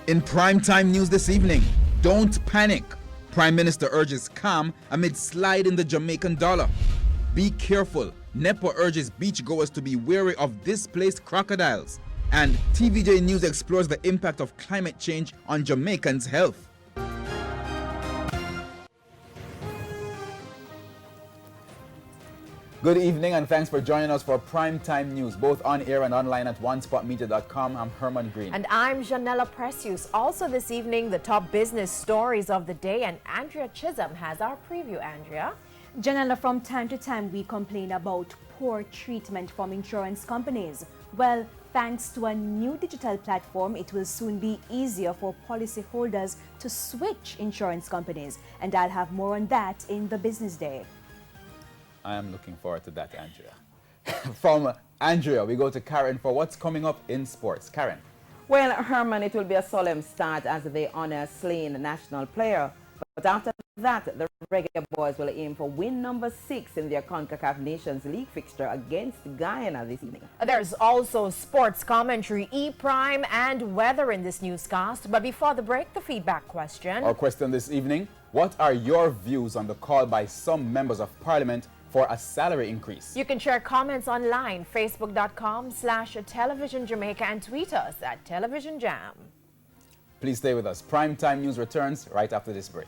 In primetime news this evening, don't panic. Prime Minister urges calm amid slide in the Jamaican dollar. Be careful. NEPA urges beachgoers to be wary of displaced crocodiles. And TVJ News explores the impact of climate change on Jamaicans' health. Good evening and thanks for joining us for Primetime News, both on air and online at onespotmedia.com. I'm Herman Green. And I'm Janella Precious. Also this evening, the top business stories of the day, and Andrea Chisholm has our preview. Andrea? Janella, from time to time we complain about poor treatment from insurance companies. Well, thanks to a new digital platform, it will soon be easier for policyholders to switch insurance companies. And I'll have more on that in the business day. I am looking forward to that, Andrea. From Andrea, we go to Karen for what's coming up in sports. Karen. Well, Herman, it will be a solemn start as they honor slain national player. But after that, the Reggae Boys will aim for win number 6 in their CONCACAF Nations League fixture against Guyana this evening. There's also sports commentary, E-Prime, and weather in this newscast. But before the break, the feedback question. Our question this evening, what are your views on the call by some members of Parliament for a salary increase? You can share comments online, facebook.com/Television Jamaica, and tweet us at Television Jam. Please stay with us. Primetime News returns right after this break.